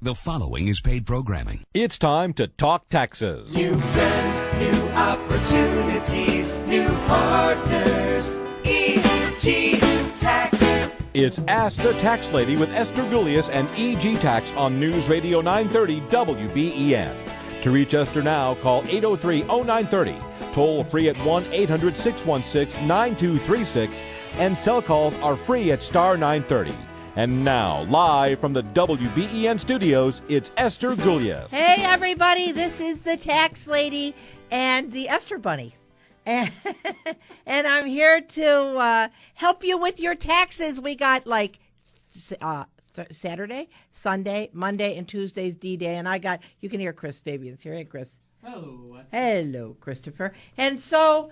The following is paid programming. It's time to talk taxes. New friends, new opportunities, new partners. EG Tax. It's Ask the Tax Lady with Esther Gulius and EG Tax on News Radio 930 WBEN. To reach Esther now, call 803-0930. Toll free at 1-800-616-9236. And cell calls are free at star 930. And now, live from the WBEN studios, it's Esther Gulius. Hey, everybody, this is the Tax Lady and the Esther Bunny. And I'm here to help you with your taxes. We got like Saturday, Sunday, Monday, and Tuesday's D-Day. And you can hear Chris Fabian's here. Hey, Chris. Hello. Hello, Christopher. And so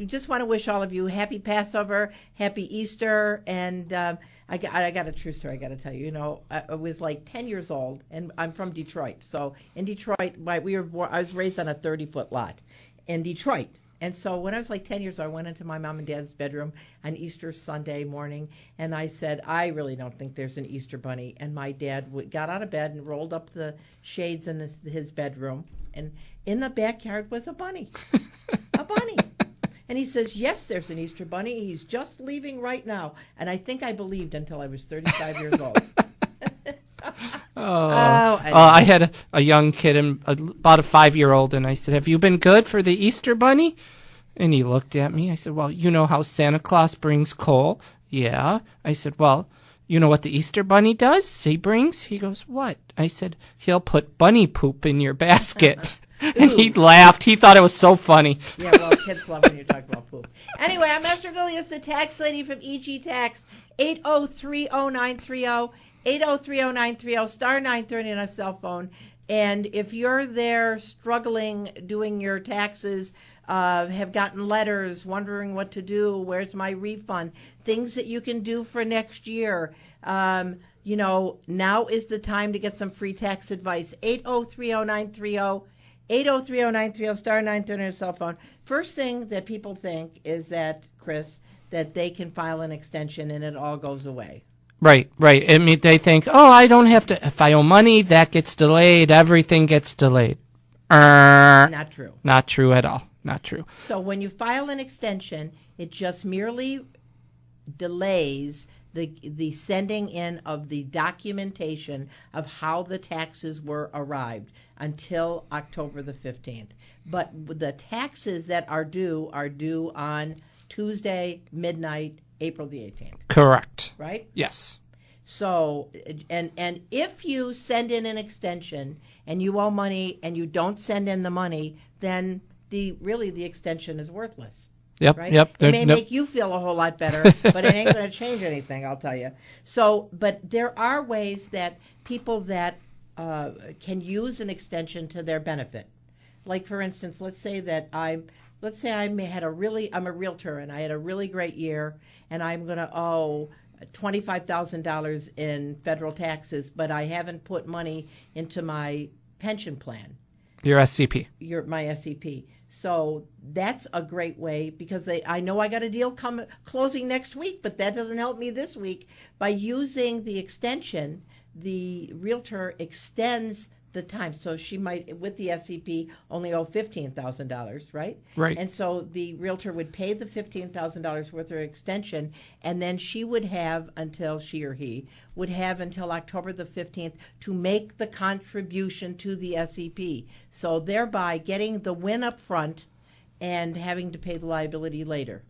just want to wish all of you happy Passover, happy Easter, and I got a true story I got to tell you. You know, I was like 10 years old, and I'm from Detroit. So in Detroit, I was raised on a 30-foot lot in Detroit. And so when I was like 10 years old, I went into my mom and dad's bedroom on Easter Sunday morning, and I said, I really don't think there's an Easter bunny. And my dad got out of bed and rolled up the shades in his bedroom, and in the backyard was a bunny. A bunny. And he says, yes, there's an Easter bunny. He's just leaving right now. And I think I believed until I was 35 years old. I had a young kid, about a 5-year-old, and I said, have you been good for the Easter bunny? And he looked at me. I said, well, you know how Santa Claus brings coal? Yeah. I said, well, you know what the Easter bunny does? He goes, what? I said, he'll put bunny poop in your basket. And he laughed. He thought it was so funny. Yeah, well, kids love when you talk about poop. Anyway, I'm Esther Gulius, the tax lady from EG Tax, 803-0930, 803-0930, star 930 on a cell phone. And if you're there struggling doing your taxes, have gotten letters, wondering what to do, where's my refund, things that you can do for next year, you know, now is the time to get some free tax advice. 803-0930. 803-0930, star 930 on your cell phone. First thing that people think is that, Chris, that they can file an extension and it all goes away. Right. I mean, they think, I don't have to, if I owe money, that gets delayed, everything gets delayed. Not true. Not true at all. Not true. So when you file an extension, it just merely delays the sending in of the documentation of how the taxes were arrived until October the 15th. But the taxes that are due on Tuesday, midnight, April the 18th. Correct. Right? Yes. So, and if you send in an extension and you owe money and you don't send in the money, then the extension is worthless. Yep, right? yep. It may make you feel a whole lot better, but it ain't going to change anything, I'll tell you. So, but there are ways that people that can use an extension to their benefit. Like, for instance, let's say I'm a realtor and I had a really great year and I'm going to owe $25,000 in federal taxes, but I haven't put money into my pension plan. Your SCP. My SCP. So that's a great way because I know I got a deal closing next week, but that doesn't help me this week. By using the extension, the realtor extends the time. So she might, with the SCP, only owe $15,000, right? Right. And so the realtor would pay the $15,000 worth of extension, and then she or he would have until October the 15th to make the contribution to the SCP. So thereby getting the win up front and having to pay the liability later.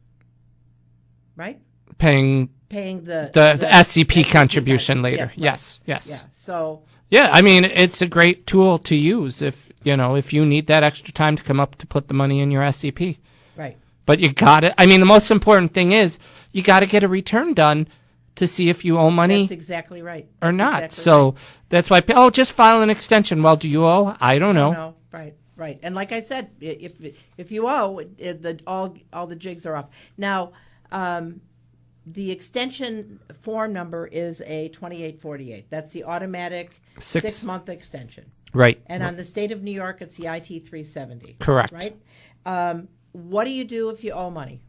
Right? Paying the SCP contribution later. Yeah, right. Yes. Yeah. So. Yeah, I mean, it's a great tool to use if you need that extra time to come up to put the money in your SCP. Right. But you got it. I mean, the most important thing is you got to get a return done to see if you owe money. That's exactly right. Or not. Exactly so right. That's why, just file an extension. Well, do you owe? I don't know. No, right. And like I said, if you owe, all the jigs are off. Now, the extension form number is a 2848. That's the automatic 6-month extension. Right. And on the state of New York, it's the IT 370. Correct. Right? What do you do if you owe money?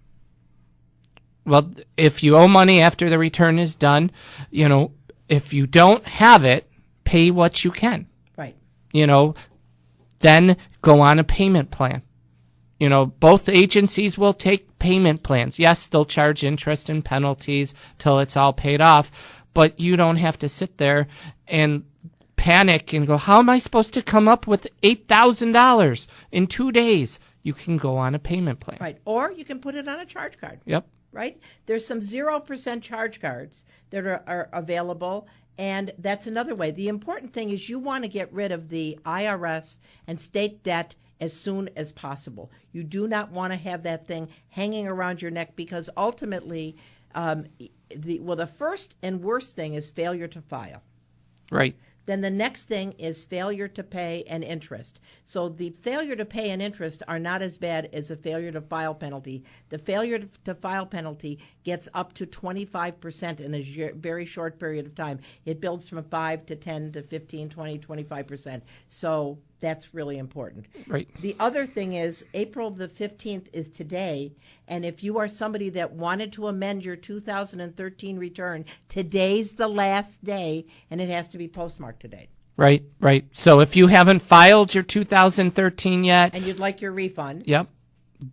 Well, if you owe money after the return is done, if you don't have it, pay what you can. Right. Then go on a payment plan. Both agencies will take payment plans. Yes, they'll charge interest and penalties till it's all paid off, but you don't have to sit there and panic and go, how am I supposed to come up with $8,000 in 2 days? You can go on a payment plan. Right. Or you can put it on a charge card. Yep. Right? There's some 0% charge cards that are available, and that's another way. The important thing is you want to get rid of the IRS and state debt as soon as possible. You do not want to have that thing hanging around your neck, because ultimately, the first and worst thing is failure to file. Right. Then the next thing is failure to pay and interest. So the failure to pay and interest are not as bad as a failure to file penalty. The failure to file penalty gets up to 25% in a very short period of time. It builds from 5 to 10 to 15, 20, 25%. So that's really important. Right. The other thing is April the 15th is today, and if you are somebody that wanted to amend your 2013 return, today's the last day, and it has to be postmarked today. Right. So if you haven't filed your 2013 yet, And you'd like your refund. yep,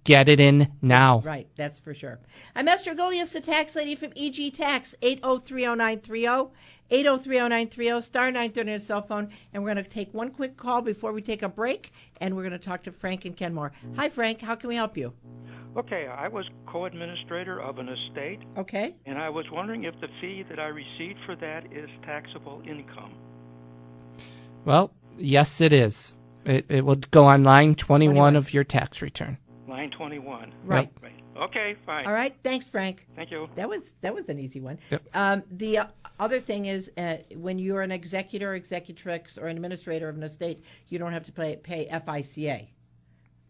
get it in now. Right, that's for sure. I'm Esther Golias, the tax lady from EG Tax, 8030930, 8030930, star 930 on your cell phone. And we're going to take one quick call before we take a break, and we're going to talk to Frank and Kenmore. Hi, Frank. How can we help you? Okay, I was co-administrator of an estate, Okay. and I was wondering if the fee that I received for that is taxable income. Well, yes, it is. It would go on line 21 of your tax return. Line 21. Right. Right. Okay, fine. All right. Thanks, Frank. Thank you. That was an easy one. Yep. The other thing is when you're an executor, executrix, or an administrator of an estate, you don't have to pay FICA.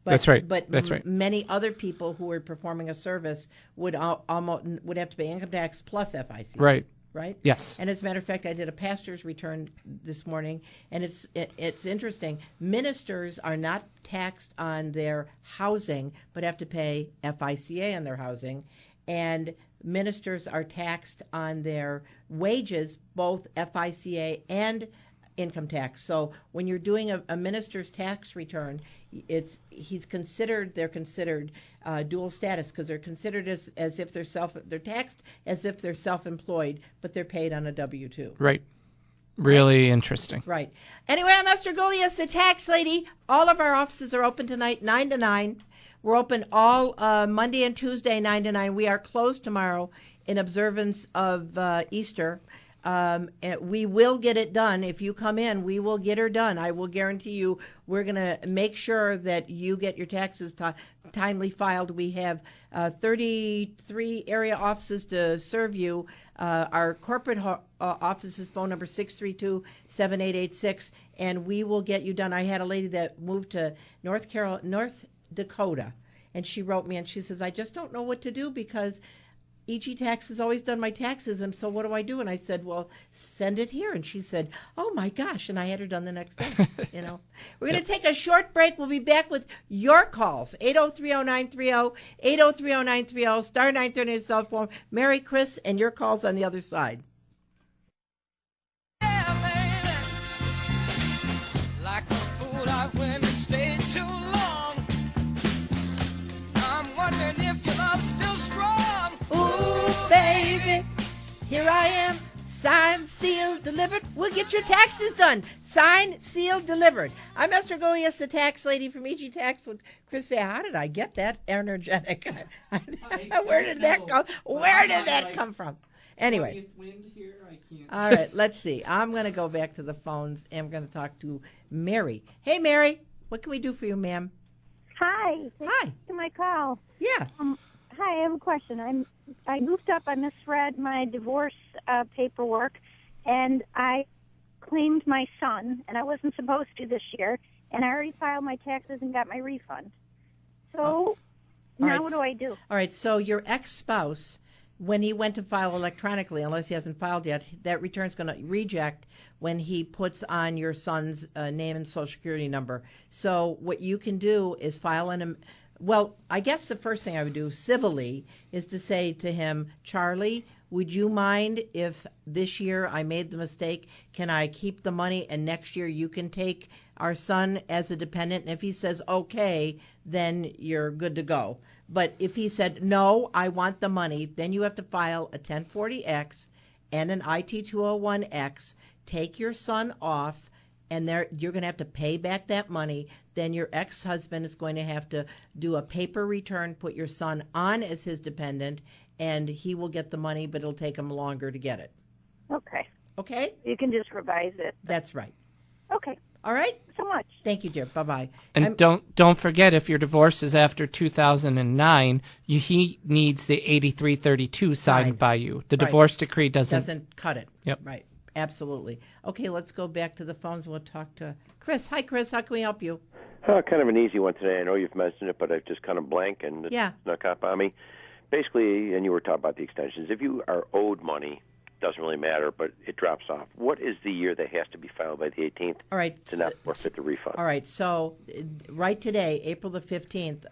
That's right. But That's right. many other people who are performing a service would would have to pay income tax plus FICA. Right. Right? Yes. And as a matter of fact, I did a pastor's return this morning, and it's interesting. Ministers are not taxed on their housing, but have to pay FICA on their housing, and ministers are taxed on their wages, both FICA and income tax. So when you're doing a minister's tax return, they're considered dual status, because they're considered as if they're taxed as if they're self-employed, but they're paid on a W-2. Right. Really interesting. Right. Anyway, I'm Esther Golias, the tax lady. All of our offices are open tonight, 9 to 9. We're open all Monday and Tuesday, 9 to 9. We are closed tomorrow in observance of Easter. And we will get it done. If you come in, we will get her done. I will guarantee you we're going to make sure that you get your taxes timely filed. We have 33 area offices to serve you. Our corporate office's phone number 632-7886, and we will get you done. I had a lady that moved to North Dakota, and she wrote me, and she says, I just don't know what to do because EG Tax has always done my taxes, and so what do I do? And I said, well, send it here. And she said, oh, my gosh. And I had her done the next day, We're going to take a short break. We'll be back with your calls, 8030930, 8030930, star 930 on your cell phone. Mary, Chris, and your calls on the other side. Yeah, baby. Like a fool, I went and stayed too long. I'm wondering if your love's still strong. Ooh, baby, here I am, signed, sealed, delivered. We'll get your taxes done. Signed, sealed, delivered. I'm Esther Golias, the tax lady from EG Tax with Chris Vea. How did I get that energetic? Where did that come? Where did that come from? Anyway. All right, let's see. I'm going to go back to the phones, and I'm going to talk to Mary. Hey, Mary, what can we do for you, ma'am? Hi. Hi. To my call. Yeah. Hi, I have a question. I goofed up. I misread my divorce paperwork, and I claimed my son, and I wasn't supposed to this year, and I already filed my taxes and got my refund. So now what do I do? All right, so your ex-spouse, when he went to file electronically, unless he hasn't filed yet, that return's going to reject when he puts on your son's name and Social Security number. So what you can do is file well, I guess the first thing I would do civilly is to say to him, Charlie, would you mind if this year I made the mistake? Can I keep the money and next year you can take our son as a dependent? And if he says okay, then you're good to go. But if he said, no, I want the money, then you have to file a 1040X and an IT-201X, take your son off, and you're going to have to pay back that money. Then your ex-husband is going to have to do a paper return, put your son on as his dependent, and he will get the money, but it'll take him longer to get it. Okay. Okay? You can just revise it. That's right. Okay. All right? So much. Thank you, dear. Bye-bye. And don't forget, if your divorce is after 2009, he needs the 8332 signed by you. The Right. divorce decree doesn't cut it. Yep. Right. Absolutely. Okay, let's go back to the phones. We'll talk to Chris. Hi, Chris. How can we help you? Kind of an easy one today. I know you've mentioned it, but I've just kind of blank and it's snuck up on me. Basically, and you were talking about the extensions, if you are owed money, doesn't really matter, but it drops off. What is the year that has to be filed by the 18th All right. to not forfeit the refund? All right. So right today, April the 15th,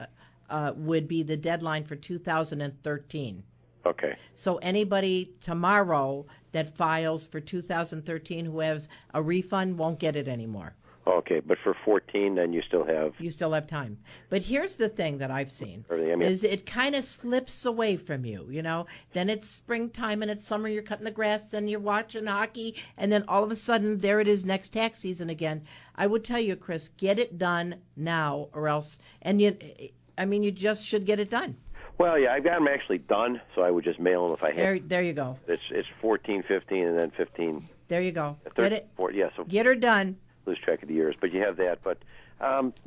would be the deadline for 2013. Okay. So anybody tomorrow that files for 2013 who has a refund won't get it anymore. Okay, but for 14, then you still have time. But here's the thing that I've seen everything. Is it kind of slips away from you, you know? Then it's springtime and it's summer, you're cutting the grass, then you're watching hockey, and then all of a sudden there it is next tax season again. I would tell you, Chris, get it done now or else, and you just should get it done. Well, yeah, I've got them actually done, so I would just mail them if I had. There you go. It's 14, 15, and then 15. There you go. 13, Get it. 14, yeah, so get her done. Lose track of the years, but you have that. But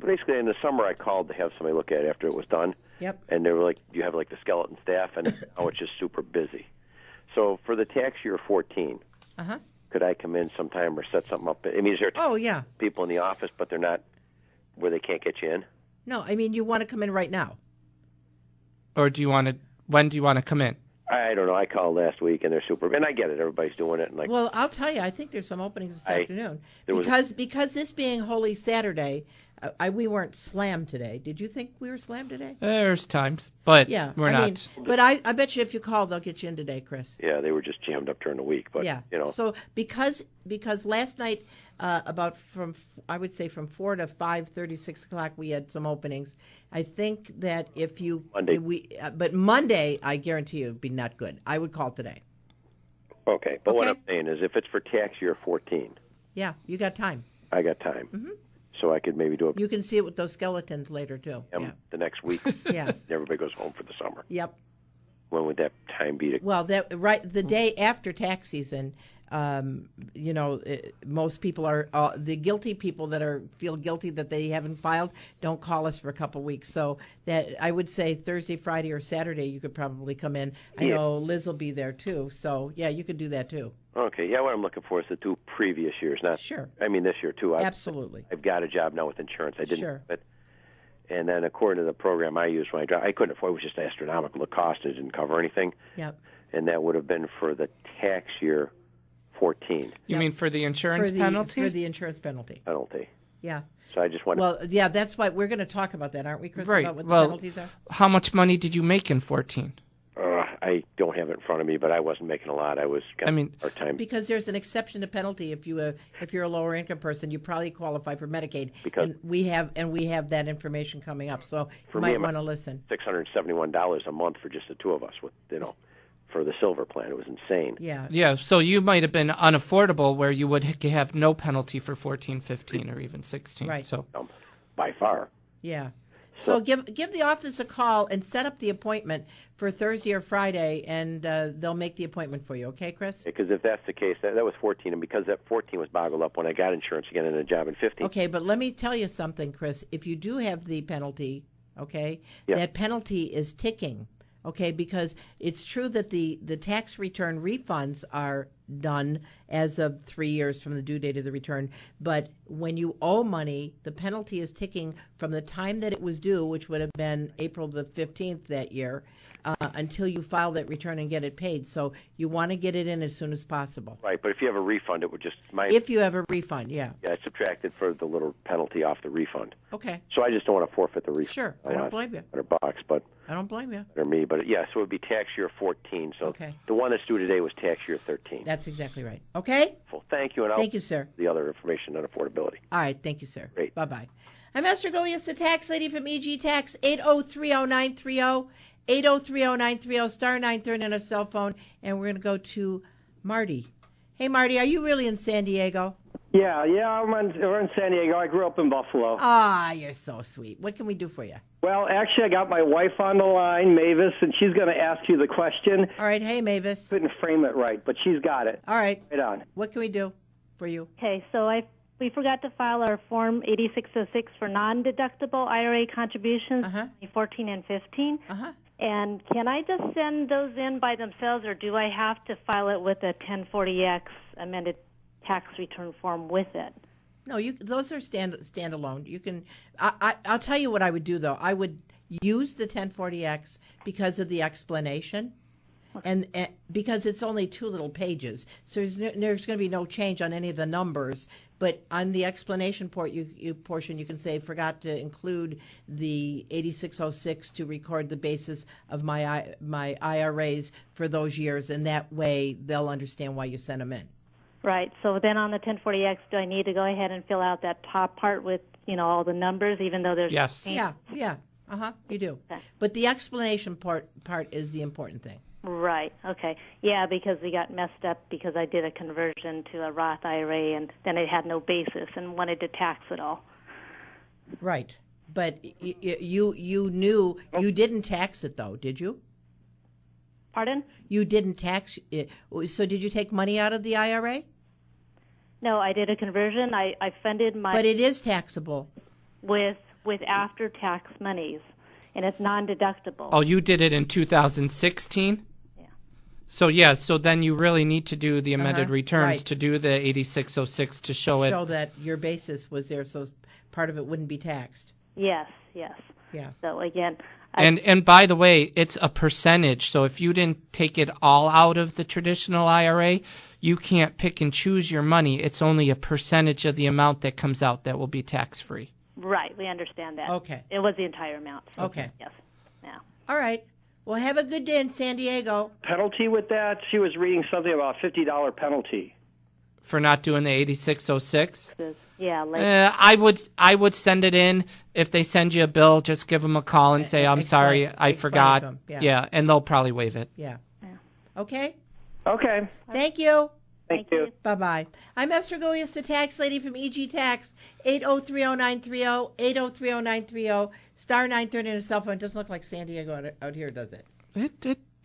basically, in the summer, I called to have somebody look at it after it was done. Yep. And they were like, "You have like the skeleton staff, and now it's just super busy." So for the tax year 14, could I come in sometime or set something up? I mean, is there people in the office, but they're not where they can't get you in? No, I mean you want to come in right now. Or do you want to? When do you want to come in? I don't know. I called last week, and they're super. And I get it. Everybody's doing it. And well, I'll tell you. I think there's some openings this afternoon because this being Holy Saturday, we weren't slammed today. Did you think we were slammed today? There's times, but we're not. But I bet you if you call, they'll get you in today, Chris. Yeah, they were just jammed up during the week. But So because last night about from 4 to 5:30, 6 o'clock, we had some openings. I think that if you but Monday, I guarantee you, it'd be not good. I would call today. Okay, but what I'm saying is, if it's for tax year 14, you got time. I got time. Mm-hmm. So I could maybe do it. You can see it with those skeletons later too. The next week. Everybody goes home for the summer. Yep. When would that time be? The day after tax season. Most people are the guilty people that feel guilty that they haven't filed don't call us for a couple weeks. So that I would say Thursday, Friday, or Saturday you could probably come in. I know Liz will be there too. So you could do that too. Okay, what I'm looking for is the 2 previous years, not sure. I mean this year too. Absolutely. I've got a job now with insurance. I didn't. Sure. But, and then according to the program I used when I drive, I couldn't afford. It was just astronomical. The cost it didn't cover anything. Yep. And that would have been for the tax year 14. You mean for the insurance penalty? For the insurance penalty. Yeah. So I just want. Well, that's why we're going to talk about that, aren't we, Chris? Right. About what the penalties are. How much money did you make in 14? I don't have it in front of me, but I wasn't making a lot. I was. Part time. Because there's an exception to penalty if you're a lower income person, you probably qualify for Medicaid. Because and we have that information coming up, so you might want to listen. $671 a month for just the two of us, for the silver plan. It was insane. Yeah. Yeah. So you might have been unaffordable, where you would have no penalty for 14, 15, or even 16. Right. So by far. Yeah. So give the office a call and set up the appointment for Thursday or Friday, and they'll make the appointment for you. Okay, Chris? Because if that's the case, that was 14, and because that 14 was boggled up when I got insurance again in a job in 15. Okay, but let me tell you something, Chris. If you do have the penalty, that penalty is ticking. Okay, because it's true that the tax return refunds are done as of 3 years from the due date of the return. But when you owe money, the penalty is ticking from the time that it was due, which would have been April the 15th that year, until you file that return and get it paid. So you want to get it in as soon as possible. Right, but if you have a refund, it would just... If you have a refund, yeah. Yeah, it's subtracted for the little penalty off the refund. Okay. So I just don't want to forfeit the refund. Sure, I don't blame you. $100, but... I don't blame you. Or me, but yeah, so it would be tax year 14. So okay. The one that's due today was tax year 13. That's exactly right. Okay? Well, thank you, and thank you, sir. The other information on affordability. All right, thank you, sir. Great. Bye-bye. I'm Esther Golias, the tax lady from EG Tax, 8030930, 8030930, star 930 on a cell phone, and we're going to go to Marty. Hey, Marty, are you really in San Diego? Yeah, we're in San Diego. I grew up in Buffalo. Ah, you're so sweet. What can we do for you? Well, actually, I got my wife on the line, Mavis, and she's going to ask you the question. All right. Hey, Mavis. Couldn't frame it right, but she's got it. All right. Right on. What can we do for you? Okay, so we forgot to file our Form 8606 for non-deductible IRA contributions, 2014 and 15. And can I just send those in by themselves, or do I have to file it with a 1040X amended tax return form with it? No, those are standalone. You can. I'll tell you what I would do though. I would use the 1040X because of the explanation, and because it's only 2 little pages, so there's going to be no change on any of the numbers. But on the explanation portion, you can say forgot to include the 8606 to record the basis of my IRAs for those years, and that way they'll understand why you sent them in. Right. So then on the 1040X, do I need to go ahead and fill out that top part with, all the numbers, even though there's... Yes. Yeah. You do. Okay. But the explanation part is the important thing. Right. Okay. Yeah, because we got messed up because I did a conversion to a Roth IRA, and then it had no basis and wanted to tax it all. Right. But you knew you didn't tax it, though, did you? Pardon? You didn't tax it. So did you take money out of the IRA? No, I did a conversion. I funded my... But it is taxable. With after-tax monies, and it's non-deductible. Oh, you did it in 2016? Yeah. So then you really need to do the amended returns to do the 8606 to show it. Show that your basis was there, so part of it wouldn't be taxed. Yes. Yeah. So again... And by the way, it's a percentage. So if you didn't take it all out of the traditional IRA, you can't pick and choose your money. It's only a percentage of the amount that comes out that will be tax-free. Right, we understand that. Okay. It was the entire amount. So okay. Yes. Yeah. All right. Well, have a good day in San Diego. Penalty with that? She was reading something about a $50 penalty. For not doing the 8606? Yeah. I would send it in. If they send you a bill, just give them a call and say, I'm sorry, I forgot. Yeah, and they'll probably waive it. Yeah. Okay? Okay. Thank you. Thank you. Bye-bye. I'm Esther Golias, the tax lady from EG Tax, 8030930, 8030930, star 930 on a cell phone. It doesn't look like San Diego out here, does it?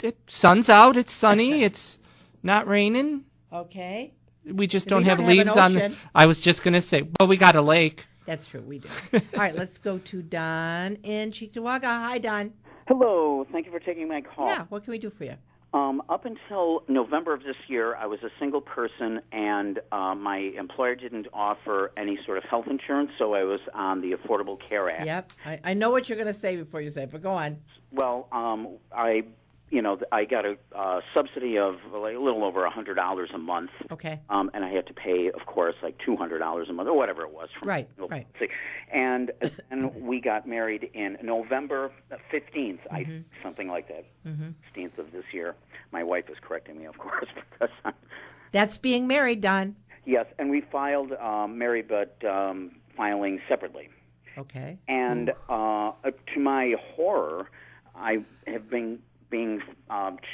It sun's out. It's sunny. It's not raining. Okay. We just don't have leaves on the... I was just going to say, well, we got a lake. That's true, we do. All right, let's go to Don in Cheektowaga. Hi, Don. Hello. Thank you for taking my call. Yeah, what can we do for you? Up until November of this year, I was a single person, and my employer didn't offer any sort of health insurance, so I was on the Affordable Care Act. Yep. I know what you're going to say before you say it, but go on. Well, I got a subsidy of like a little over $100 a month. Okay. And I had to pay, of course, like $200 a month or whatever it was. Right. And we got married in November 15th, something like that, 16th of this year. My wife is correcting me, of course, because that's being married, Don. Yes, and we filed married but filing separately. Okay. And to my horror, I have been being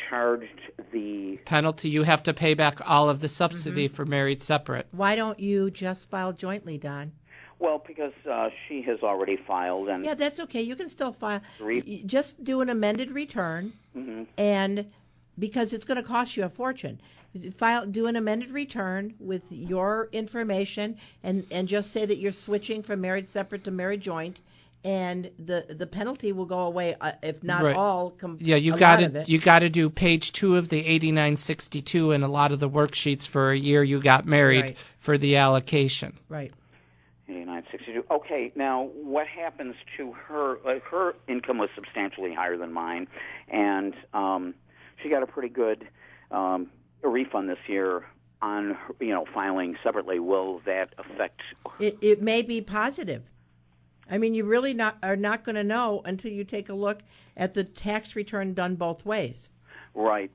charged the penalty. You have to pay back all of the subsidy for married separate. Why don't you just file jointly, Don? Well, because she has already filed. And yeah, that's okay. You can still file. Just do an amended return, and because it's going to cost you a fortune, do an amended return with your information, and just say that you're switching from married separate to married joint. And the penalty will go away if not all. You got to do page 2 of the 8962 and a lot of the worksheets for a year you got married for the allocation. Right. $89.62. Okay, now what happens to her? Her income was substantially higher than mine, and she got a pretty good refund this year on filing separately. Will that affect? It may be positive. I mean, you really are not going to know until you take a look at the tax return done both ways. Right.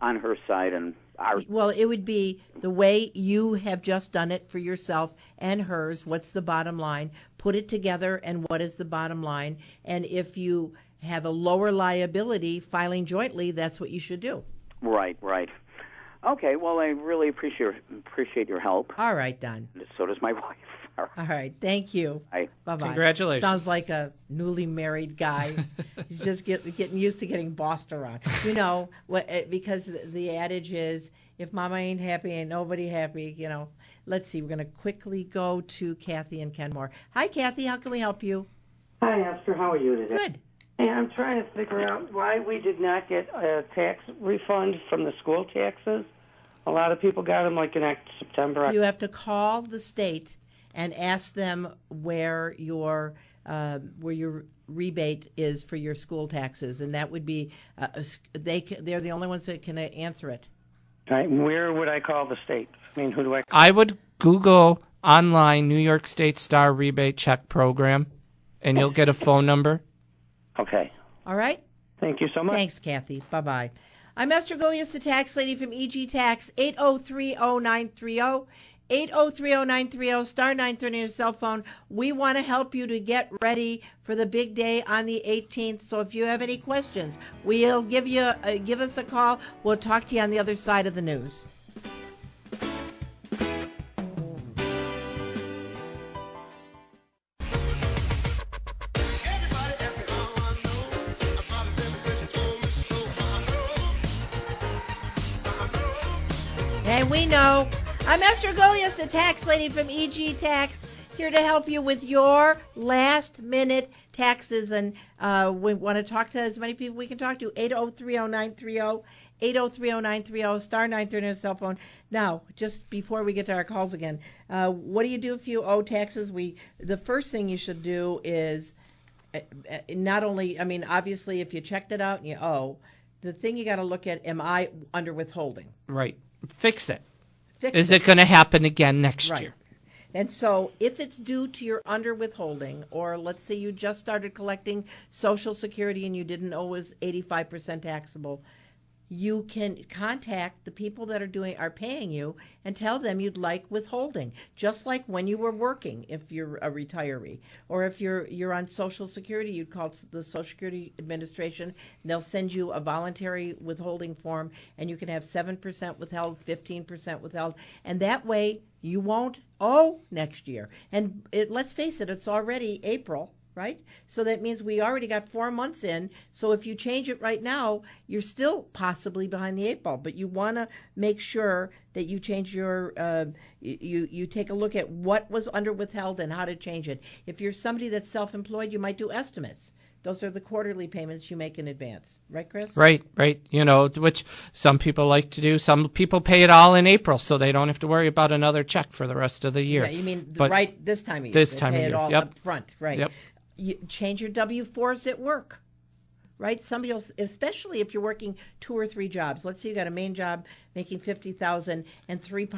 On her side and ours. Well, it would be the way you have just done it for yourself and hers. What's the bottom line? Put it together, and what is the bottom line? And if you have a lower liability filing jointly, that's what you should do. Right. Okay, well, I really appreciate your help. All right, Don. So does my wife. All right, thank you. Bye-bye. Congratulations. Sounds like a newly married guy. He's just getting used to getting bossed around. Because the adage is, if Mama ain't happy, ain't nobody happy. Let's see. We're going to quickly go to Kathy and Kenmore. Hi, Kathy. How can we help you? Hi, Esther. How are you today? Good. Hey, I'm trying to figure out why we did not get a tax refund from the school taxes. A lot of people got them like in September. You have to call the state and ask them where your rebate is for your school taxes, and that would be they're the only ones that can answer it. Right. Where would I call the state? I mean, who do I call? I would Google online New York State Star Rebate Check Program, and you'll get a phone number. Okay. All right. Thank you so much. Thanks, Kathy. Bye-bye. I'm Esther Gulius, the tax lady from EG Tax, 8030930. 8030930, star 930 on your cell phone. We want to help you to get ready for the big day on the 18th. So if you have any questions, we'll give us a call. We'll talk to you on the other side of the news. And we know. I'm Esther Gulius, the tax lady from EG Tax, here to help you with your last-minute taxes. And we want to talk to as many people we can talk to. 8030930, 8030930, star 930 on your cell phone. Now, just before we get to our calls again, what do you do if you owe taxes? The first thing you should do is not only, obviously, if you checked it out and you owe, the thing you got to look at, am I under withholding? Right. Fix it. Is it going to happen again next year? And so if it's due to your under withholding, or let's say you just started collecting Social Security and you didn't know it was 85% taxable, you can contact the people that are paying you and tell them you'd like withholding, just like when you were working, if you're a retiree, or if you're on Social Security, you'd call the Social Security Administration, and they'll send you a voluntary withholding form, and you can have 7% withheld, 15% withheld, and that way you won't owe next year. And let's face it, it's already April. Right? So that means we already got 4 months in. So if you change it right now, you're still possibly behind the 8 ball. But you want to make sure that you change your, you take a look at what was under withheld and how to change it. If you're somebody that's self-employed, you might do estimates. Those are the quarterly payments you make in advance. Right, Chris? Right. Which some people like to do. Some people pay it all in April, so they don't have to worry about another check for the rest of the year. Yeah, you mean this time of year. This time of year, it all yep. up front, right. Yep. You change your W-4s at work, right? Somebody else, especially if you're working 2 or 3 jobs. Let's say you got a main job making $50,000 and three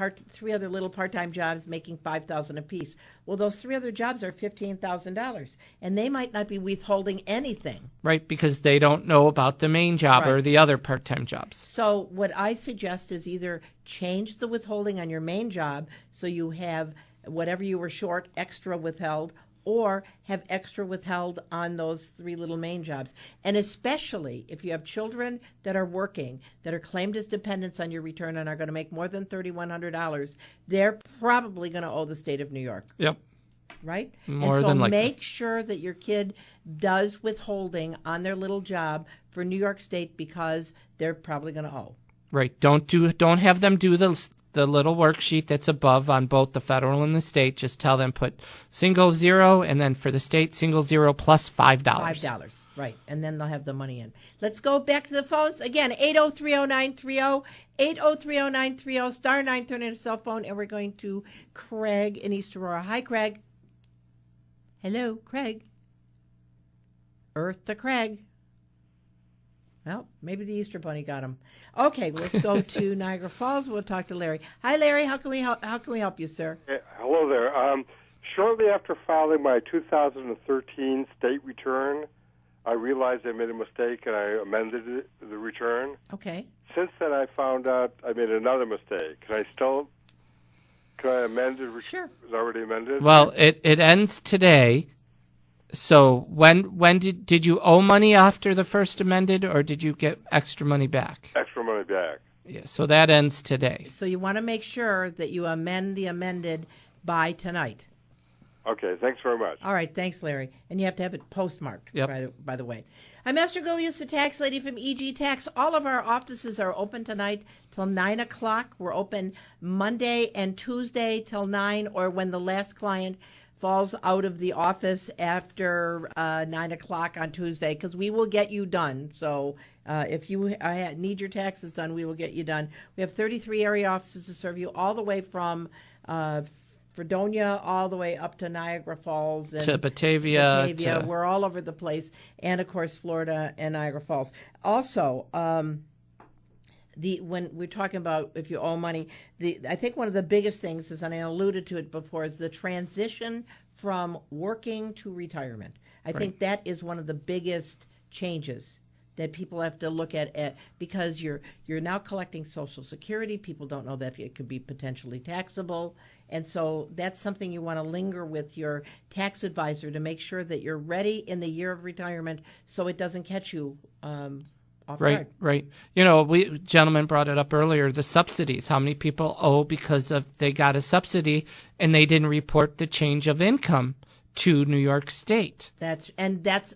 other little part-time jobs making $5,000 apiece. Well, those 3 other jobs are $15,000, and they might not be withholding anything. Right, because they don't know about the main job or the other part-time jobs. So what I suggest is either change the withholding on your main job so you have whatever you were short extra withheld, or have extra withheld on those 3 little main jobs. And especially if you have children that are working, that are claimed as dependents on your return and are going to make more than $3,100, they're probably going to owe the state of New York. Yep. Right? More than likely. Make sure that your kid does withholding on their little job for New York State, because they're probably going to owe. Right. Don't have them do the little worksheet that's above on both the federal and the state. Just tell them put single 0, and then for the state, single 0 plus $5. $5, right. And then they'll have the money in. Let's go back to the phones. Again, 8030930, 8030930, star 930 on your cell phone, and we're going to Craig in East Aurora. Hi, Craig. Hello, Craig. Earth to Craig. Well, maybe the Easter Bunny got him. Okay, let's go to Niagara Falls. We'll talk to Larry. Hi, Larry. How can we help you, sir? Hello there. Shortly after filing my 2013 state return, I realized I made a mistake and I amended the return. Okay. Since then, I found out I made another mistake. Can I amend it? Sure. It's already amended? Well, it ends today. So when did you owe money after the first amended, or did you get extra money back? Extra money back. Yeah, so that ends today. So you want to make sure that you amend the amended by tonight. Okay, thanks very much. All right, thanks, Larry. And you have to have it postmarked, Yep. by the way. I'm Esther Gulius, the tax lady from EG Tax. All of our offices are open tonight till 9 o'clock. We're open Monday and Tuesday till 9, or when the last client falls out of the office after 9 o'clock on Tuesday, because we will get you done. So if you need your taxes done, we will get you done. We have 33 area offices to serve you, all the way from Fredonia all the way up to Niagara Falls and to Batavia. We're all over the place, and of course Florida and Niagara Falls. Also, when we're talking about if you owe money, I think one of the biggest things is, and I alluded to it before, is the transition from working to retirement. I think that is one of the biggest changes that people have to look at because you're now collecting Social Security. People don't know that it could be potentially taxable. And so that's something you want to linger with your tax advisor to make sure that you're ready in the year of retirement so it doesn't catch you off guard. Right. Gentleman brought it up earlier, the subsidies. How many people owe because of they got a subsidy and they didn't report the change of income to New York State? That's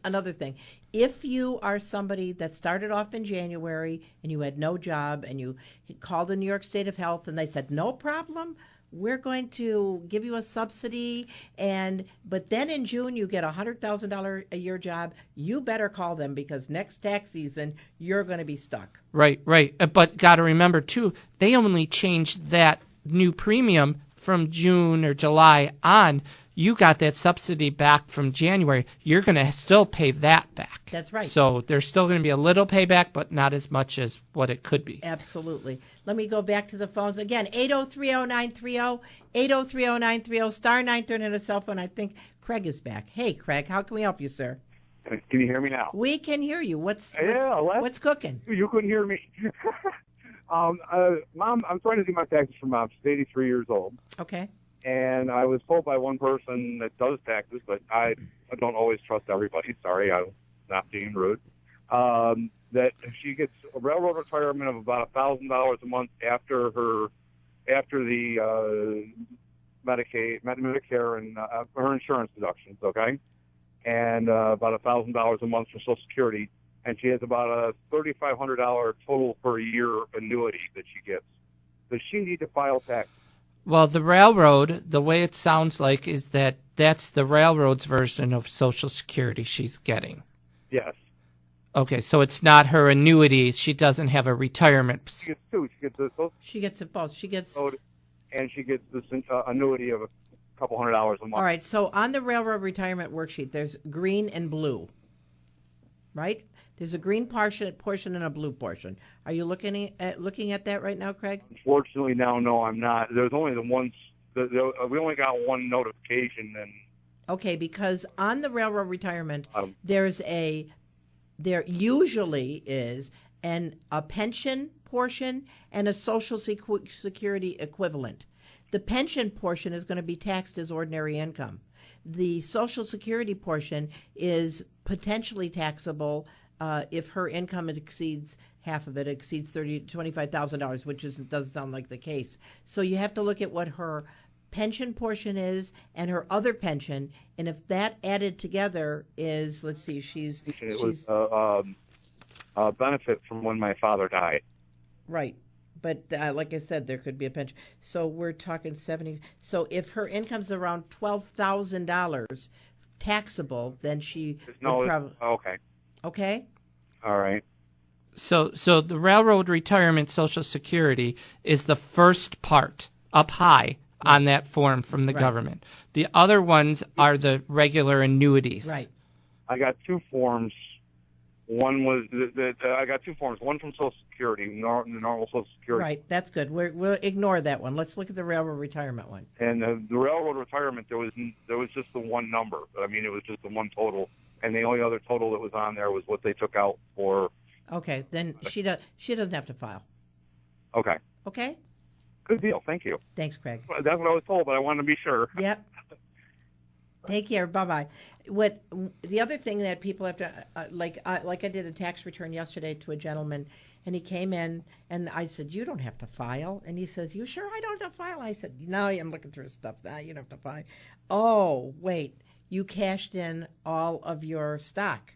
another thing. If you are somebody that started off in January and you had no job and you called the New York State of Health and they said, no problem, we're going to give you a subsidy, but then in June you get a $100,000 a year job, you better call them because next tax season you're going to be stuck. Right. But got to remember, too, they only changed that new premium from June or July on. You got that subsidy back from January. You're going to still pay that back. That's right. So there's still going to be a little payback, but not as much as what it could be. Absolutely. Let me go back to the phones again. 8030930, 8030930, star 930 on a cell phone. I think Craig is back. Hey, Craig, how can we help you, sir? Can you hear me now? We can hear you. What's cooking? You couldn't hear me. Mom, I'm trying to do my taxes for Mom. She's 83 years old. Okay. And I was told by one person that does taxes, but I don't always trust everybody. Sorry, I'm not being rude. That she gets a railroad retirement of about $1,000 a month after the Medicare and her insurance deductions. Okay, and about $1,000 a month for Social Security, and she has about a $3,500 total per year annuity that she gets. Does she need to file taxes? Well, the railroad, the way it sounds like, is that's the railroad's version of Social Security she's getting. Yes. Okay, so it's not her annuity. She doesn't have a retirement. She gets two. She gets it both. She gets... And she gets this annuity of a couple $100 a month. All right, so on the railroad retirement worksheet, there's green and blue, right? There's a green portion and a blue portion. Are you looking at that right now, Craig? Unfortunately, now, no, I'm not. There's only the ones. We only got one notification. Okay, because on the railroad retirement, there usually is a pension portion and a Social Security equivalent. The pension portion is going to be taxed as ordinary income. The Social Security portion is potentially taxable if her income exceeds half of it, exceeds $25,000, which does sound like the case. So you have to look at what her pension portion is and her other pension, and if that added together is, let's see, it was a benefit from when my father died. Right. But like I said, there could be a pension. So we're talking 70. So if her income's around $12,000 taxable, then she would probably... Okay. Okay? All right. So the railroad retirement Social Security is the first part up high on that form from the government. The other ones are the regular annuities. Right. I got two forms. One was I got two forms. One from Social Security, normal Social Security. Right, that's good. We'll ignore that one. Let's look at the railroad retirement one. And the railroad retirement, there was just the one number. I mean, it was just the one total, and the only other total that was on there was what they took out for. Okay, then she doesn't have to file. Okay. Okay. Good deal. Thank you. Thanks, Craig. That's what I was told, but I wanted to be sure. Yep. Take care. Bye-bye. What the other thing that people have to like I did a tax return yesterday to a gentleman, and he came in, and I said, "You don't have to file," and he says, "You sure I don't have to file?" I said, "No, I'm looking through stuff. Now you don't have to file." Oh, wait, you cashed in all of your stock.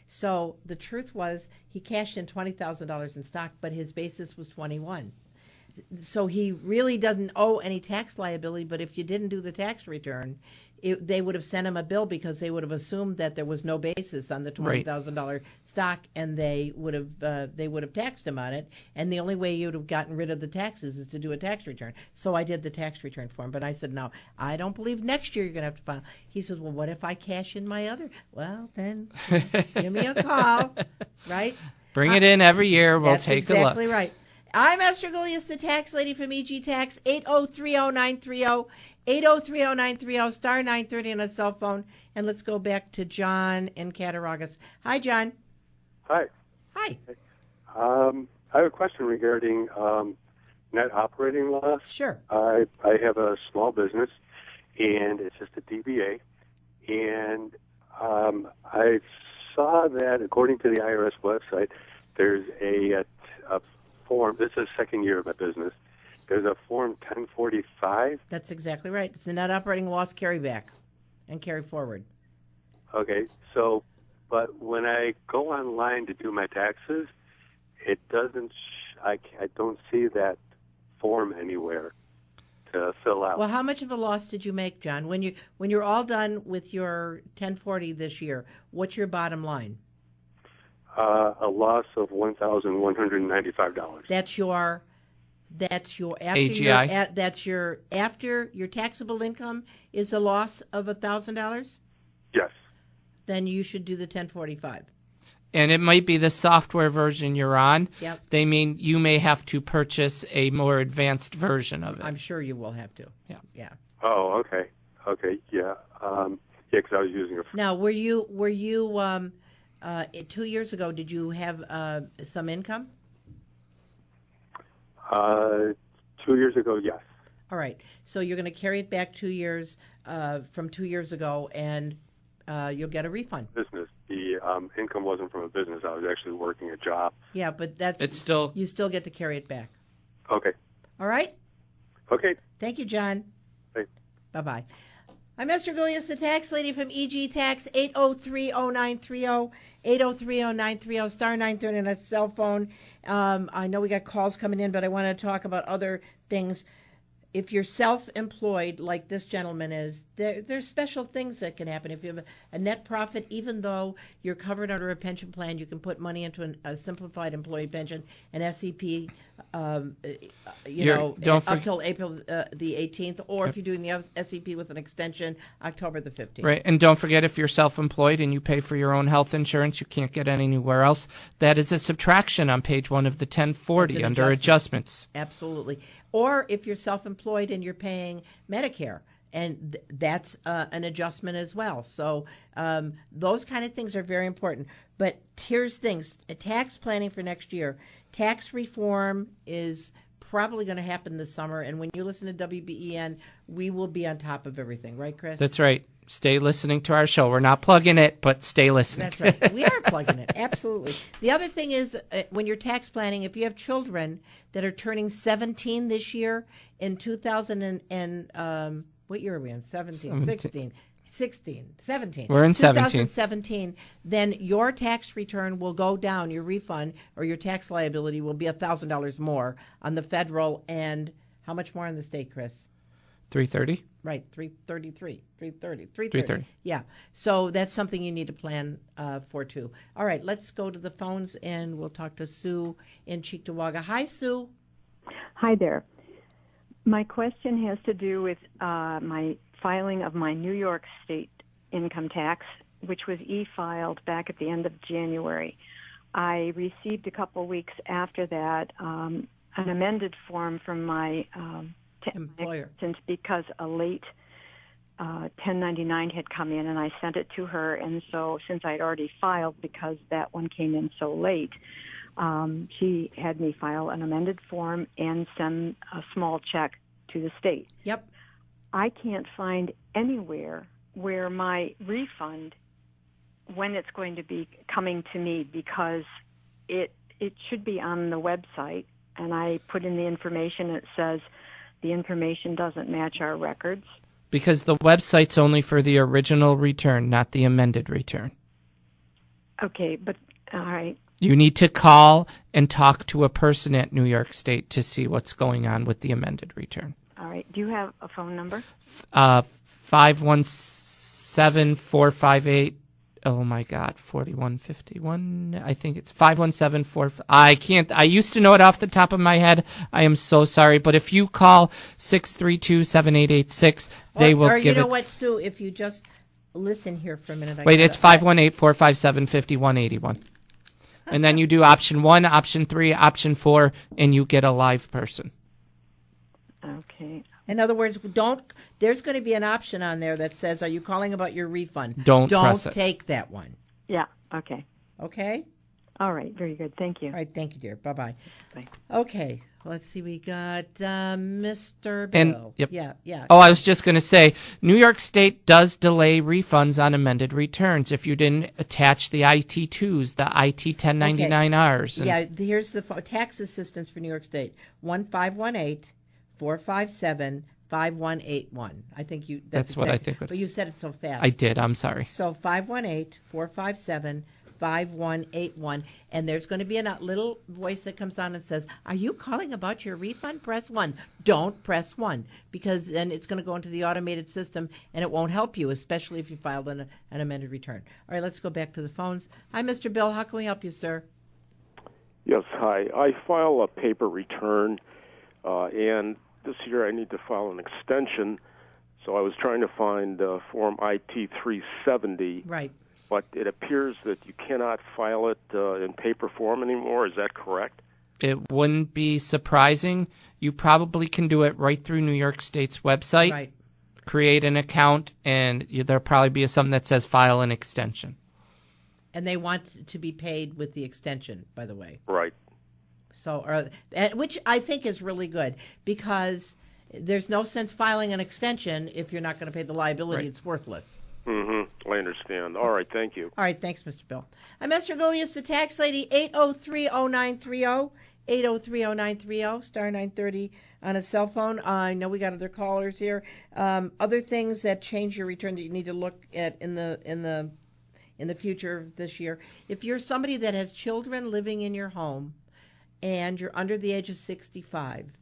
So the truth was, he cashed in $20,000 in stock, but his basis was 21. So he really doesn't owe any tax liability. But if you didn't do the tax return, they would have sent him a bill because they would have assumed that there was no basis on the $20,000 stock, and they would have taxed him on it. And the only way you would have gotten rid of the taxes is to do a tax return. So I did the tax return for him. But I said, no, I don't believe next year you're going to have to file. He says, well, what if I cash in my other? Well, then give me a call, right? Bring it in every year. We'll That's take a look. exactly right. I'm Esther Gullius, the tax lady from EG Tax, 8030930, 8030930, star 930 on a cell phone. And let's go back to John in Cattaraugus. Hi, John. Hi. Hi. I have a question regarding net operating loss. Sure. I have a small business, and it's just a DBA. And I saw that, according to the IRS website, there's a form. This is the second year of my business. There's a form 1045. That's exactly right. It's a net operating loss carryback and carry forward. Okay, so, but when I go online to do my taxes, it doesn't. I don't see that form anywhere to fill out. Well, how much of a loss did you make, John? When you're all done with your 1040 this year, what's your bottom line? A loss of $1,195. That's your after your taxable income is a loss of $1,000. Yes. Then you should do the 1045. And it might be the software version you're on. Yep. They mean you may have to purchase a more advanced version of it. I'm sure you will have to. Yeah. Yeah. Oh, okay. Okay. Yeah. Because I was using a. Now, were you 2 years ago? Did you have some income? 2 years ago, yes. All right. So you're going to carry it back 2 years from 2 years ago, and you'll get a refund. Business. The income wasn't from a business. I was actually working a job. Yeah, but you still get to carry it back. Okay. All right? Okay. Thank you, John. Bye. Bye-bye. I'm Esther Gullius, the tax lady from EG Tax, 8030930, 8030930, star 930 on a cell phone. I know we got calls coming in, but I want to talk about other things. If you're self-employed, like this gentleman is, there's special things that can happen. If you have a net profit, even though you're covered under a pension plan, you can put money into a simplified employee pension, an SEP, up till April the 18th, or if you're doing the SEP with an extension, October the 15th. Right, and don't forget, if you're self-employed and you pay for your own health insurance, you can't get anywhere else. That is a subtraction on page 1 of the 1040 under adjustments. Absolutely. Or if you're self-employed and you're paying Medicare, and that's an adjustment as well. So those kind of things are very important. But here's things. Tax planning for next year. Tax reform is probably going to happen this summer. And when you listen to WBEN, we will be on top of everything. Right, Chris? That's right. Stay listening to our show. We're not plugging it, but stay listening. That's right. We are plugging it. Absolutely. The other thing is when you're tax planning, if you have children that are turning 17 this year in 2000 and what year are we in? 17. 17. We're in 2017. Then your tax return will go down. Your refund or your tax liability will be $1,000 more on the federal, and how much more on the state, Chris? $330. Right, $330. Yeah, so that's something you need to plan for too. All right, let's go to the phones and we'll talk to Sue in Cheektowaga. Hi, Sue. Hi there. My question has to do with my filing of my New York State income tax, which was e-filed back at the end of January. I received a couple weeks after that an amended form from my employer because a late 1099 had come in, and I sent it to her. And so since I'd already filed because that one came in so late, she had me file an amended form and send a small check to the state. Yep. I can't find anywhere where my refund, when it's going to be coming to me, because it should be on the website, and I put in the information. It says the information doesn't match our records. Because the website's only for the original return, not the amended return. Okay, but all right. You need to call and talk to a person at New York State to see what's going on with the amended return. All right. Do you have a phone number? 517-458. Oh my God, 4151. I think it's 517-4. I can't. I used to know it off the top of my head. I am so sorry, but if you call 632-7886, they will give it. Or you know what, Sue? If you just listen here for a minute. Wait, it's 518-457-5181. And then you do option 1, option 3, option 4, and you get a live person. Okay. In other words, there's going to be an option on there that says, are you calling about your refund? Don't press it. Take that one. Yeah, okay. Okay? All right, very good. Thank you. All right, thank you, dear. Bye-bye. Bye. Okay, let's see. We got Mr. Bill. Yep. Yeah. Oh, I was just going to say, New York State does delay refunds on amended returns if you didn't attach the IT-2s, the IT-1099Rs. Yeah, here's the tax assistance for New York State, 1-518-457-5181. I think you. That's what I think. But you said it so fast. I did. I'm sorry. So 518-457-5181, and there's going to be a little voice that comes on and says, "Are you calling about your refund? Press 1." Don't press 1, because then it's going to go into the automated system, and it won't help you, especially if you filed an amended return. All right, let's go back to the phones. Hi, Mr. Bill. How can we help you, sir? Yes, hi. I file a paper return, and this year I need to file an extension, so I was trying to find Form IT-370. Right. But it appears that you cannot file it in paper form anymore. Is that correct? It wouldn't be surprising. You probably can do it right through New York State's website. Right. Create an account, and there'll probably be something that says file an extension. And they want to be paid with the extension, by the way. Right. So, which I think is really good, because there's no sense filing an extension if you're not going to pay the liability. Right. It's worthless. Mm-hmm. I understand. All right. Thank you. All right. Thanks, Mr. Bill. I'm Esther Golias, the tax lady, 803-0930, 803-0930, star 930 on a cell phone. I know we got other callers here. Other things that change your return that you need to look at in the future of this year. If you're somebody that has children living in your home and you're under the age of 65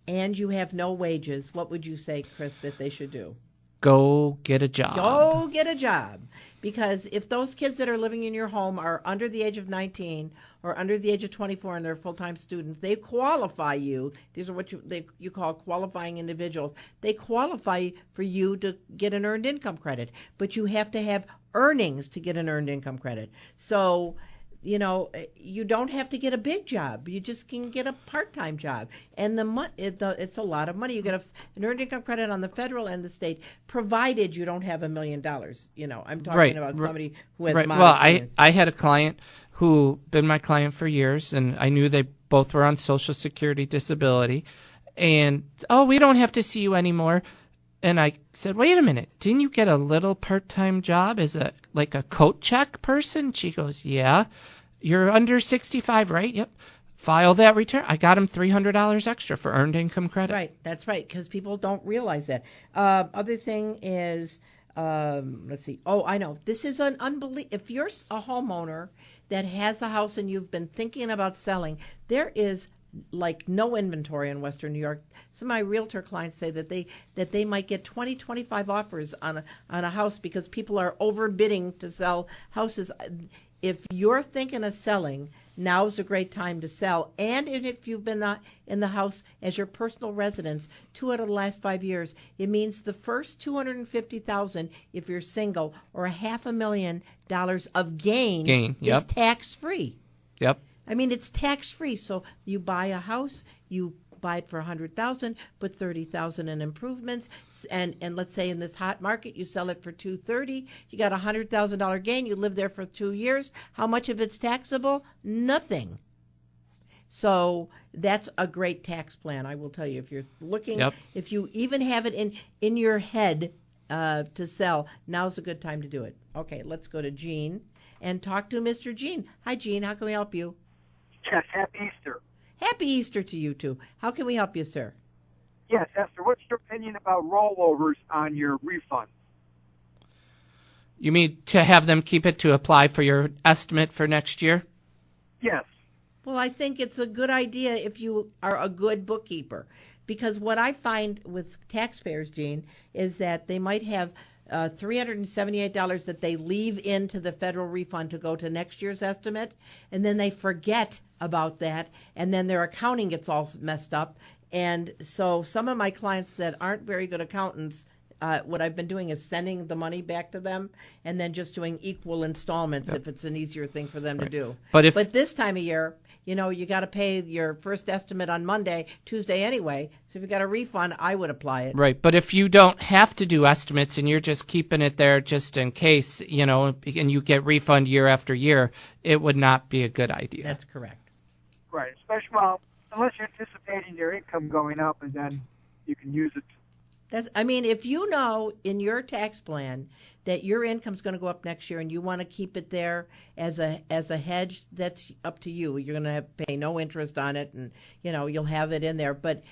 and you have no wages, what would you say, Chris, that they should do? Go get a job. Go get a job. Because if those kids that are living in your home are under the age of 19 or under the age of 24 and they're full-time students, they qualify you. These are what you call qualifying individuals. They qualify for you to get an earned income credit. But you have to have earnings to get an earned income credit. So, you don't have to get a big job. You just can get a part-time job. And it's a lot of money. You get an earned income credit on the federal and the state, provided you don't have $1 million. I'm talking about somebody who has modest Well, I had a client who been my client for years, and I knew they both were on Social Security disability. And, we don't have to see you anymore. And I said, wait a minute, didn't you get a little part-time job as a coat check person? She goes, yeah. You're under 65, right? Yep. File that return. I got him $300 extra for earned income credit. Right, that's right, because people don't realize that. Other thing is, let's see. Oh, I know. This is an unbelievable. If you're a homeowner that has a house and you've been thinking about selling, there is no inventory in Western New York. Some of my realtor clients say that they might get 20, 25 offers on a house because people are overbidding to sell houses. if you're thinking of selling, now's a great time to sell. And if you've been in the house as your personal residence 2 out of the last 5 years, it means the first $250,000 if you're single, or $500,000 of gain yep. is tax free. Yep. I mean, it's tax free. So you buy a house, you buy it for $100,000, put $30,000 in improvements, and let's say in this hot market you sell it for $230,000. You got $100,000 gain. You live there for 2 years. How much of it's taxable? Nothing. So that's a great tax plan. I will tell you, if you're looking, yep. if you even have it in your head to sell, now's a good time to do it. Okay, let's go to Gene and talk to Mr. Gene. Hi, Gene. How can we help you? Yes, happy Easter. Happy Easter to you, too. How can we help you, sir? Yes, Esther, what's your opinion about rollovers on your refunds? You mean to have them keep it to apply for your estimate for next year? Yes. Well, I think it's a good idea if you are a good bookkeeper. Because what I find with taxpayers, Gene, is that they might have $378 that they leave into the federal refund to go to next year's estimate, and then they forget about that, and then their accounting gets all messed up. And so some of my clients that aren't very good accountants, what I've been doing is sending the money back to them and then just doing equal installments if it's an easier thing for them to do. But this time of year, you got to pay your first estimate on Tuesday anyway. So if you got a refund, I would apply it. Right. But if you don't have to do estimates and you're just keeping it there just in case, and you get refund year after year, it would not be a good idea. That's correct. Right. Especially, unless you're anticipating your income going up, and then you can use it. If you know in your tax plan that your income's going to go up next year and you want to keep it there as a hedge, that's up to you. You're going to pay no interest on it, and you'll have it in there. But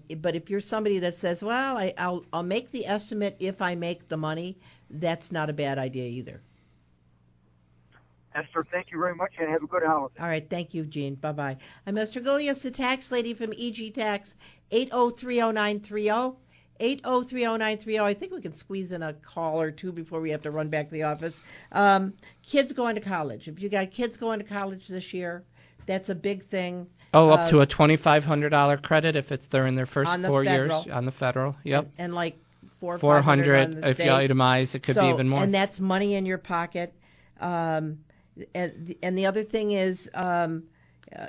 if you're somebody that says, well, I'll make the estimate if I make the money, that's not a bad idea either. Esther, thank you very much, and have a good holiday. All right, thank you, Gene. Bye-bye. I'm Esther Gulias, the tax lady from EG Tax, 8030930. 8030930. I think we can squeeze in a call or two before we have to run back to the office. Kids going to college. If you got kids going to college this year, that's a big thing. Oh, up to a $2,500 credit if they're in their first 4 years on the federal. Yep. And like $400 $400 if you itemize, it could be even more. And that's money in your pocket. And the other thing is,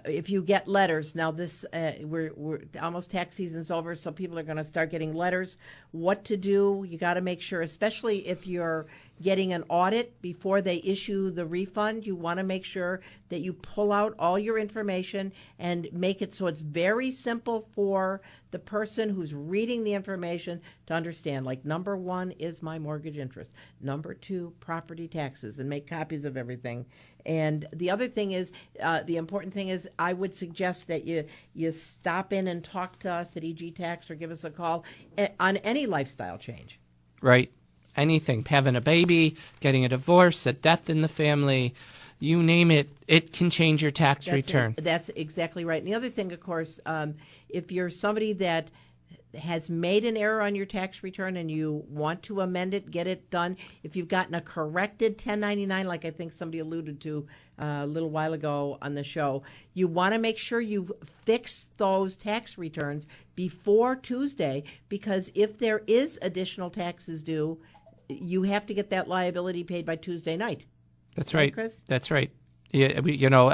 if you get letters now, we're almost tax season's over, so people are going to start getting letters. What to do? You got to make sure, especially if you're getting an audit before they issue the refund, you want to make sure that you pull out all your information and make it so it's very simple for the person who's reading the information to understand. Like, number 1 is my mortgage interest. Number 2, property taxes, and make copies of everything. And the other thing is, the important thing is, I would suggest that you stop in and talk to us at EG Tax or give us a call on any lifestyle change. Right. Anything. Having a baby, getting a divorce, a death in the family, you name it, it can change your tax return. That's exactly right. And the other thing, of course, if you're somebody that has made an error on your tax return and you want to amend it, get it done. If you've gotten a corrected 1099, like I think somebody alluded to a little while ago on the show, you want to make sure you've fixed those tax returns before Tuesday, because if there is additional taxes due, you have to get that liability paid by Tuesday night. That's right, Chris? That's right. Yeah,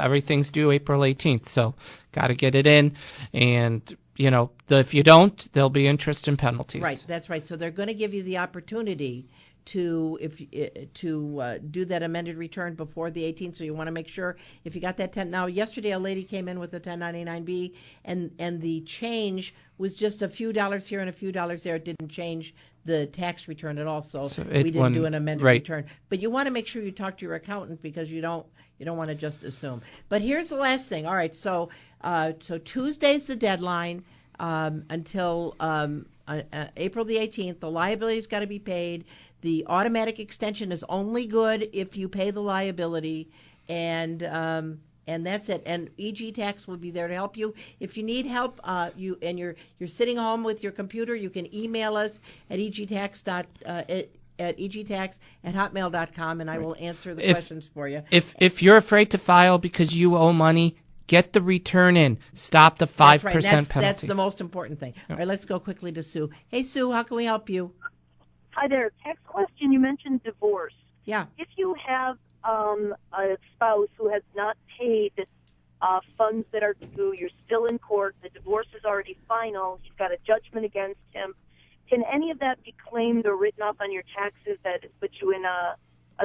everything's due April 18th, so got to get it in. And, if you don't, there'll be interest and penalties. Right, that's right. So they're going to give you the opportunity to do that amended return before the 18th. So you want to make sure if you got that 10. Now, yesterday a lady came in with a 1099B, and the change was just a few dollars here and a few dollars there. It didn't change the tax return at all. So we didn't do an amended return. But you want to make sure you talk to your accountant, because you don't want to just assume. But here's the last thing. All right, so Tuesday's the deadline until April the 18th. The liability's got to be paid. The automatic extension is only good if you pay the liability, and that's it. And EG Tax will be there to help you. If you need help, you're sitting home with your computer, you can email us at at egtax@hotmail.com, and I will answer the questions for you. If you're afraid to file because you owe money, get the return in. Stop the 5% penalty. That's the most important thing. All right, let's go quickly to Sue. Hey, Sue, how can we help you? Hi there. Tax question. You mentioned divorce. Yeah. If you have a spouse who has not paid funds that are due, you're still in court, the divorce is already final, you've got a judgment against him, can any of that be claimed or written off on your taxes that puts you in a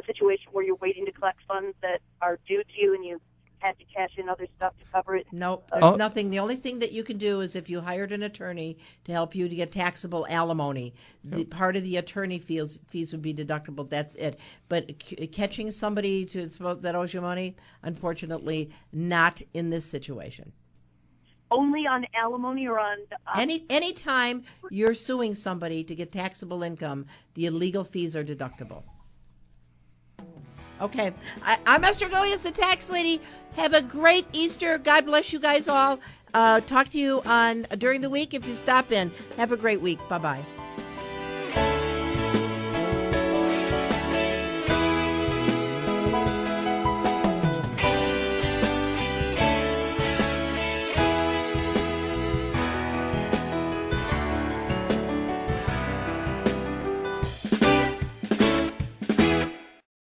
situation where you're waiting to collect funds that are due to you and you had to cash in other stuff to cover it? No, there's nothing. The only thing that you can do is if you hired an attorney to help you to get taxable alimony, the part of the attorney fees would be deductible. That's it. But catching somebody that owes you money, unfortunately, not in this situation. Only on alimony or on... Any time you're suing somebody to get taxable income, the illegal fees are deductible. Okay. I'm Esther Gilius, the tax lady. Have a great Easter. God bless you guys all. Talk to you during the week if you stop in. Have a great week. Bye-bye.